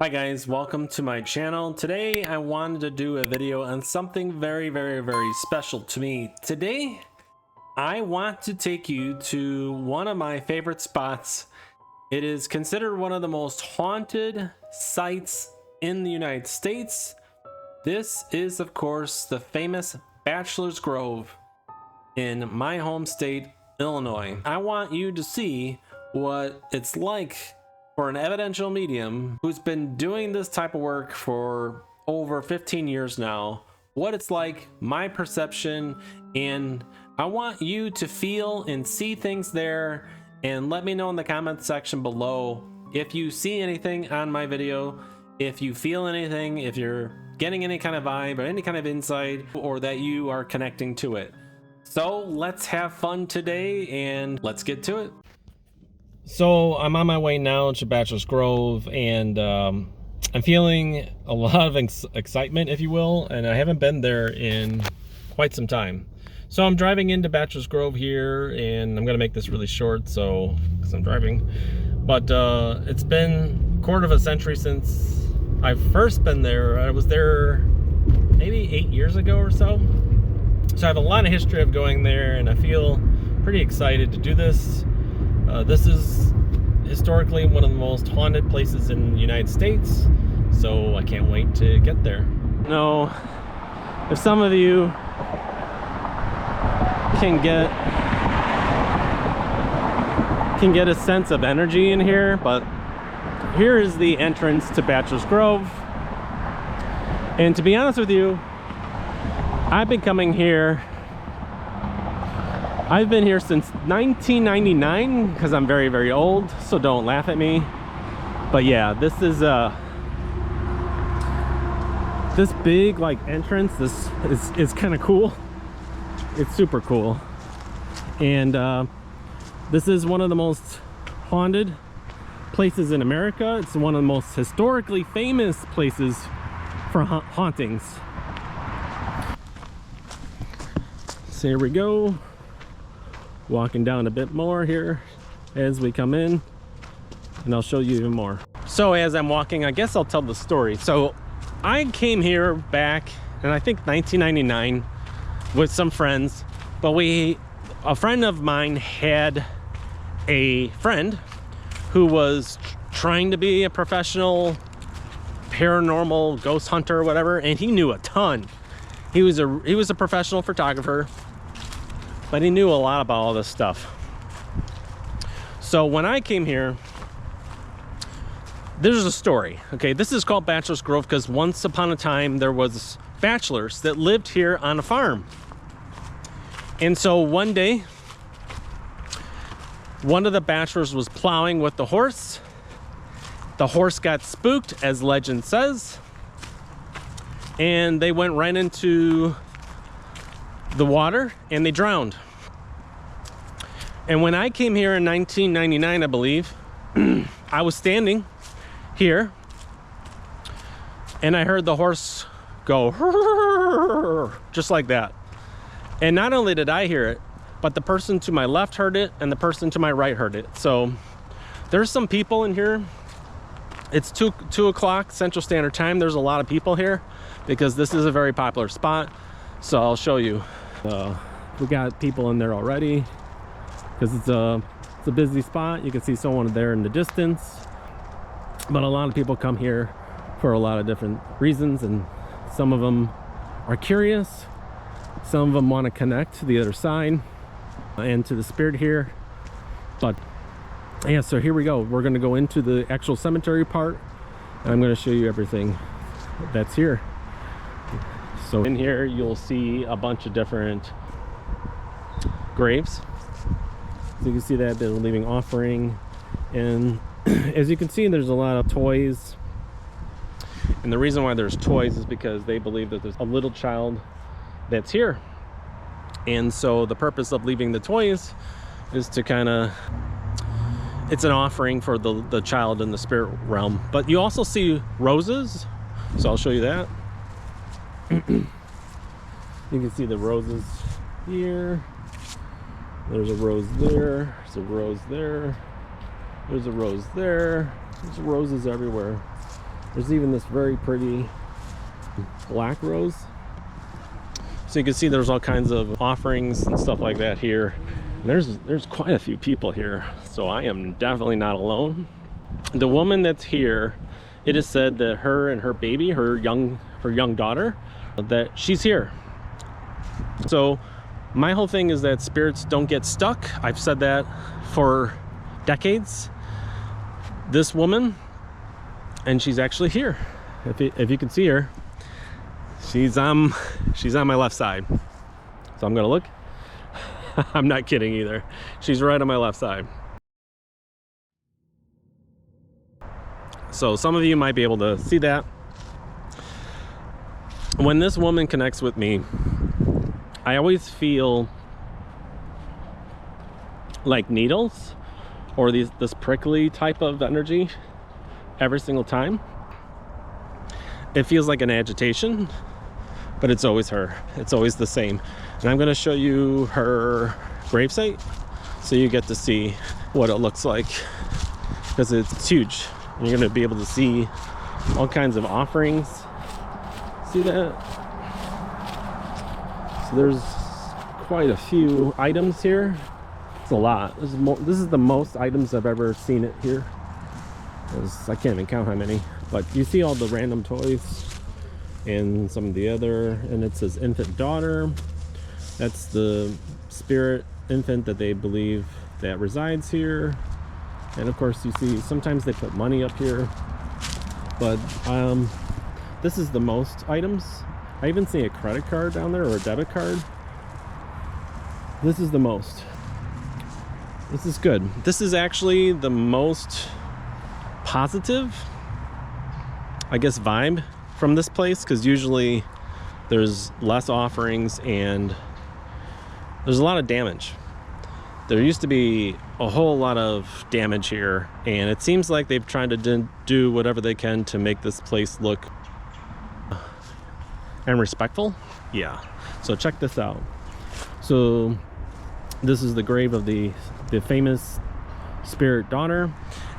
Hi guys, welcome to my channel. Today I wanted to do a video on something very special to me. Today I want to take you to one of my favorite spots. It is considered one of the most haunted sites in the United States. This is of course the famous Bachelors Grove in my home state, Illinois. I want you to see what it's like for an evidential medium who's been doing this type of work for over 15 years now, what it's like, my perception, and I want you to feel and see things there, and let me know in the comment section below if you see anything on my video, if you feel anything, if you're getting any kind of vibe or any kind of insight, or that you are connecting to it. So let's have fun today and let's get to it. So I'm on my way now to Bachelors Grove, and I'm feeling a lot of excitement, if you will, and I haven't been there in quite some time. So I'm driving into Bachelors Grove here, and I'm gonna make this really short, so because I'm driving. But it's been a quarter of a century since I've first been there. I was there maybe 8 years ago or so. So I have a lot of history of going there, and I feel pretty excited to do this. This is historically one of the most haunted places in the United States, so I can't wait to get there. No, if some of you can get a sense of energy in here, but here is the entrance to Bachelors Grove. And to be honest with you, I've been coming here. I've been here since 1999 because I'm very old, so don't laugh at me. But yeah, this is this big like entrance. This is kind of cool. It's super cool, and this is one of the most haunted places in America. It's one of the most historically famous places for hauntings. So here we go. Walking down a bit more here as we come in, and I'll show you even more. So as I'm walking, I guess I'll tell the story. So I came here back in I think 1999 with some friends, but a friend of mine had a friend who was trying to be a professional paranormal ghost hunter or whatever, and he knew a ton. He was a professional photographer, but he knew a lot about all this stuff. So when I came here, there's a story. Okay, this is called Bachelors Grove because once upon a time there was bachelors that lived here on a farm. And so one day, one of the bachelors was plowing with the horse. The horse got spooked, as legend says, and they went right into the water and they drowned. And when I came here in 1999, I believe, I was standing here and I heard the horse go just like that. And not only did I hear it, but the person to my left heard it and the person to my right heard it. So there's some people in here. It's 2 o'clock Central Standard Time. There's a lot of people here because this is a very popular spot. So I'll show you. We got people in there already because it's a busy spot. You can see someone there in the distance, but a lot of people come here for a lot of different reasons, and some of them are curious, some of them want to connect to the other side and to the spirit here. But yeah, so here we go. We're going to go into the actual cemetery part, and I'm going to show you everything that's here. So in here you'll see a bunch of different graves. So you can see that they're leaving offering, and as you can see, there's a lot of toys. And the reason why there's toys is because they believe that there's a little child that's here. And so the purpose of leaving the toys is to kind of, it's an offering for the child in the spirit realm. But you also see roses, so I'll show you that. You can see the roses here. There's a rose there. There's a rose there. There's a rose there. There's roses everywhere. There's even this very pretty black rose. So you can see there's all kinds of offerings and stuff like that here. And there's quite a few people here, so I am definitely not alone. The woman that's here, it is said that her and her baby, her young daughter, that she's here. So my whole thing is that spirits don't get stuck. I've said that for decades. This woman, and she's actually here. If you can see her, she's on my left side. So I'm gonna look. I'm not kidding either. She's right on my left side. So some of you might be able to see that. When this woman connects with me, I always feel like needles or this prickly type of energy every single time. It feels like an agitation, but it's always her. It's always the same. And I'm going to show you her gravesite so you get to see what it looks like, because it's huge. And you're going to be able to see all kinds of offerings. See that? So there's quite a few items here. It's a lot. This is the most items I've ever seen it here. I can't even count how many. But you see all the random toys and some of the other, and it says infant daughter. That's the spirit infant that they believe that resides here. And of course you see sometimes they put money up here, but this is the most items. I even see a credit card down there, or a debit card. This is the most. This is good. This is actually the most positive, I guess, vibe from this place, because usually there's less offerings and there's a lot of damage. There used to be a whole lot of damage here, and it seems like they've tried to do whatever they can to make this place look and respectful. Yeah, so check this out. So this is the grave of the famous spirit daughter.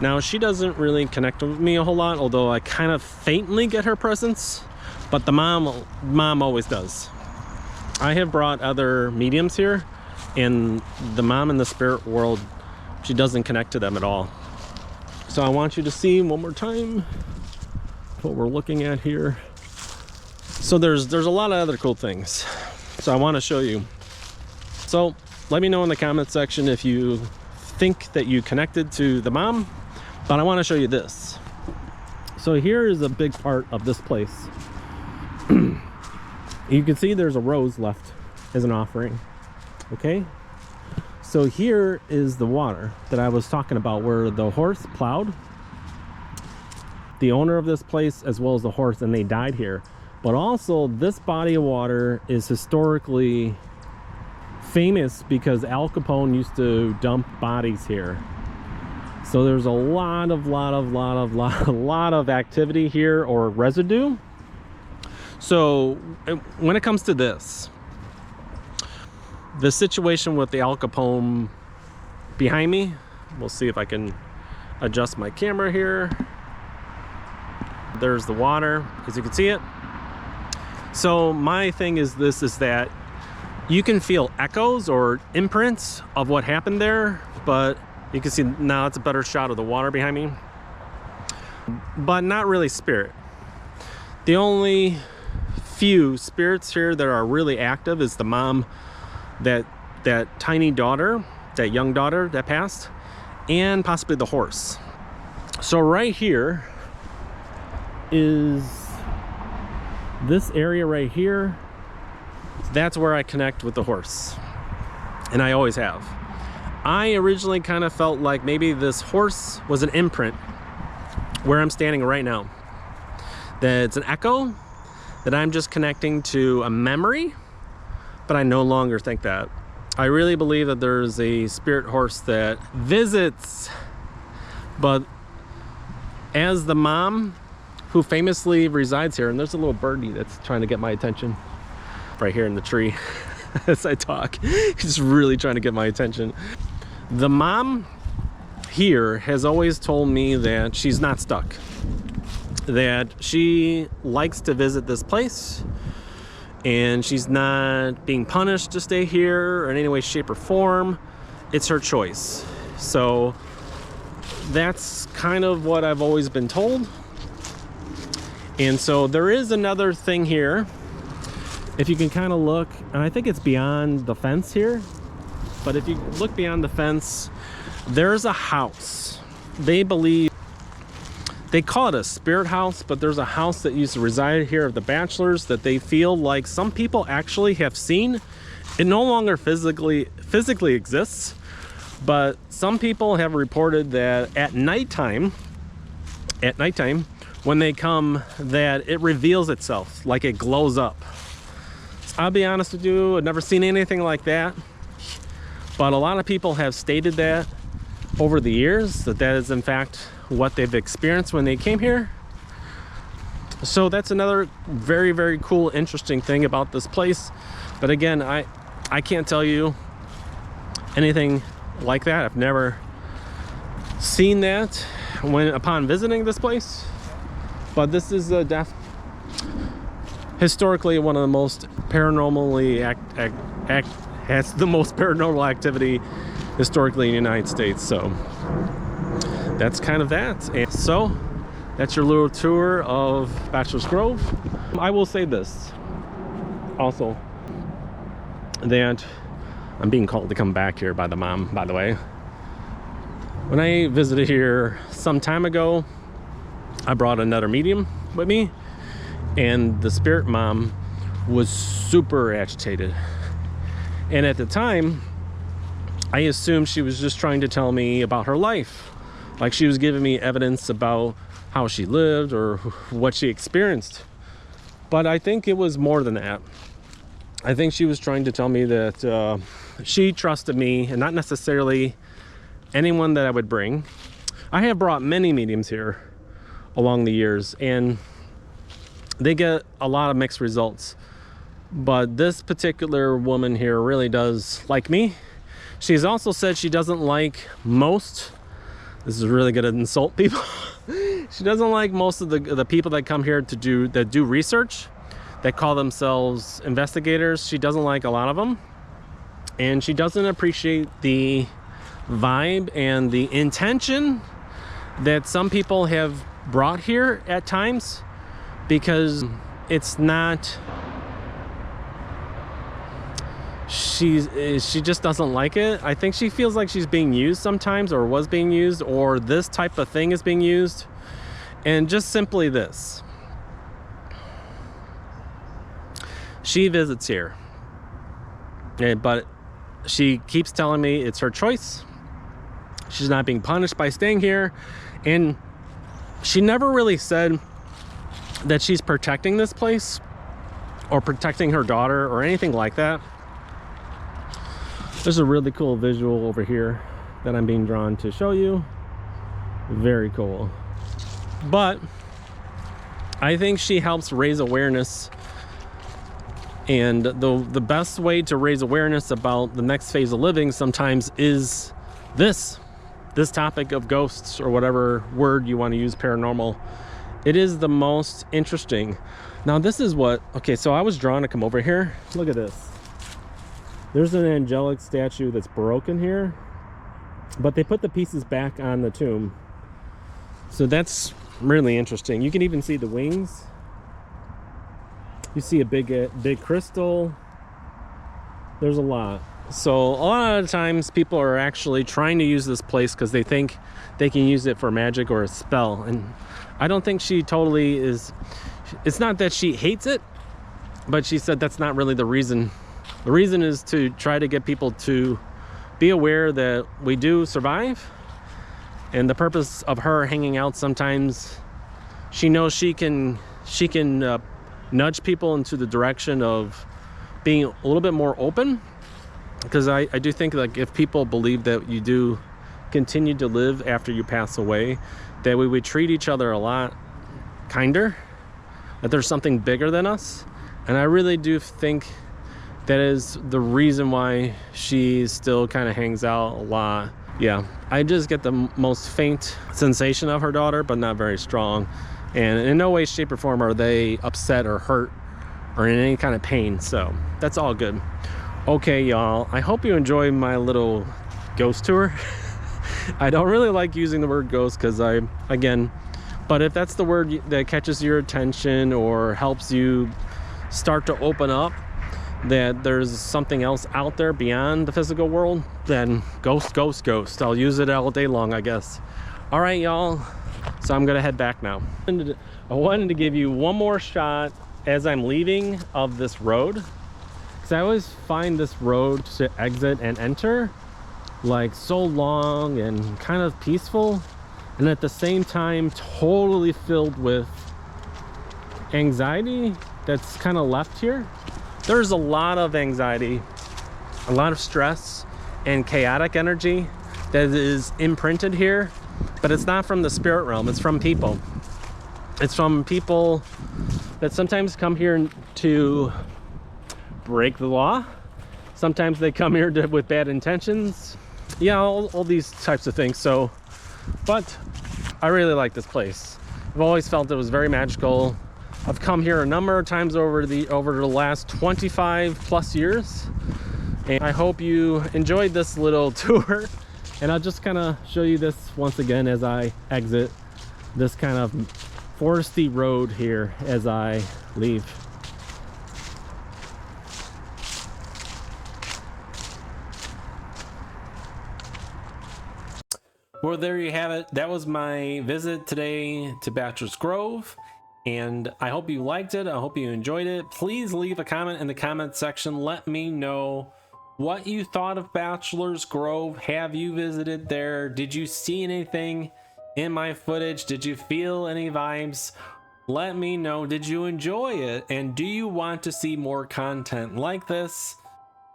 Now she doesn't really connect with me a whole lot, although I kind of faintly get her presence, but the mom always does. I have brought other mediums here, and the mom in the spirit world, she doesn't connect to them at all. So I want you to see one more time what we're looking at here. So there's a lot of other cool things, so I want to show you. So let me know in the comment section if you think that you connected to the mom, but I want to show you this. So here is a big part of this place. You can see there's a rose left as an offering. Okay, so here is the water that I was talking about, where the horse plowed. The owner of this place as well as the horse, and they died here. But also this body of water is historically famous because Al Capone used to dump bodies here. So there's a lot of activity here, or residue. So when it comes to this, the situation with the Al Capone behind me, we'll see if I can adjust my camera here. There's the water, as you can see it. So my thing is this, is that you can feel echoes or imprints of what happened there, but you can see now it's a better shot of the water behind me, but not really spirit. The only few spirits here that are really active is the mom, that tiny daughter, that young daughter that passed, and possibly the horse. So right here is this area right here. That's where I connect with the horse, and I always have. I originally kind of felt like maybe this horse was an imprint where I'm standing right now, that it's an echo, that I'm just connecting to a memory, but I no longer think that. I really believe that there's a spirit horse that visits, but as the mom who famously resides here, and there's a little birdie that's trying to get my attention right here in the tree as I talk. He's really trying to get my attention. The mom here has always told me that she's not stuck, that she likes to visit this place and she's not being punished to stay here or in any way, shape, or form. It's her choice. So that's kind of what I've always been told. And so there is another thing here. If you can kind of look, and I think it's beyond the fence here, but if you look beyond the fence, there's a house. They believe, they call it a spirit house, but there's a house that used to reside here of the Bachelors that they feel like some people actually have seen. It no longer physically exists, but some people have reported that at nighttime, when they come, that it reveals itself, like it glows up. I'll be honest with you, I've never seen anything like that, but a lot of people have stated that over the years, that is in fact what they've experienced when they came here. So that's another very, very cool, interesting thing about this place. But again, I can't tell you anything like that. I've never seen that upon visiting this place. But this is historically one of the most paranormally has the most paranormal activity historically in the United States. So that's kind of that. And so that's your little tour of Bachelors Grove. I will say this also, that I'm being called to come back here by the mom, by the way. When I visited here some time ago, I brought another medium with me, and the spirit mom was super agitated. And at the time, I assumed she was just trying to tell me about her life. Like she was giving me evidence about how she lived or what she experienced. But I think it was more than that. I think she was trying to tell me that she trusted me and not necessarily anyone that I would bring. I have brought many mediums here along the years, and they get a lot of mixed results. But this particular woman here really does like me. She's also said she doesn't like most, this is really gonna insult people. She doesn't like most of the people that come here that do research, that call themselves investigators. She doesn't like a lot of them. And she doesn't appreciate the vibe and the intention that some people have brought here at times, because it's not, she just doesn't like it. I think she feels like she's being used sometimes, or was being used, or this type of thing is being used. And just simply this, she visits here, but she keeps telling me it's her choice. She's not being punished by staying here. And she never really said that she's protecting this place or protecting her daughter or anything like that. There's a really cool visual over here that I'm being drawn to show you. Very cool. But I think she helps raise awareness, and the best way to raise awareness about the next phase of living sometimes is this topic of ghosts, or whatever word you want to use, paranormal. It is the most interesting. Now this is what, okay, so I was drawn to come over here. Look at this. There's an angelic statue that's broken here, but they put the pieces back on the tomb. So that's really interesting. You can even see the wings. You see a big crystal. There's a lot. So a lot of times people are actually trying to use this place because they think they can use it for magic or a spell. And I don't think she totally is. It's not that she hates it, but she said that's not really the reason. The reason is to try to get people to be aware that we do survive. And the purpose of her hanging out, sometimes she knows she can nudge people into the direction of being a little bit more open. Because I do think, like, if people believe that you do continue to live after you pass away, that we would treat each other a lot kinder, that there's something bigger than us. And I really do think that is the reason why she still kind of hangs out a lot. Yeah, I just get the most faint sensation of her daughter, but not very strong. and in no way, shape, or form are they upset or hurt or in any kind of pain. So that's all good. Okay, y'all, I hope you enjoy my little ghost tour. I don't really like using the word ghost because but if that's the word that catches your attention or helps you start to open up that there's something else out there beyond the physical world, then ghost. I'll use it all day long, I guess. All right, y'all, so I'm gonna head back now. I wanted to give you one more shot as I'm leaving of this road, because I always find this road to exit and enter like so long and kind of peaceful, and at the same time totally filled with anxiety that's kind of left here. There's a lot of anxiety, a lot of stress and chaotic energy that is imprinted here, but it's not from the spirit realm, it's from people. It's from people that sometimes come here to break the law. Sometimes they come here with bad intentions. Yeah, all these types of things. So, but I really like this place. I've always felt it was very magical. I've come here a number of times over the last 25 plus years, and I hope you enjoyed this little tour. And I'll just kind of show you this once again as I exit this kind of foresty road here as I leave. Well, there you have it. That was my visit today to Bachelors Grove, and I hope you liked it. I hope you enjoyed it. Please leave a comment in the comment section. Let me know what you thought of Bachelors Grove. Have you visited there? Did you see anything in my footage? Did you feel any vibes? Let me know. Did you enjoy it? And do you want to see more content like this?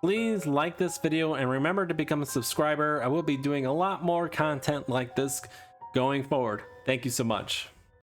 Please like this video and remember to become a subscriber. I will be doing a lot more content like this going forward. Thank you so much.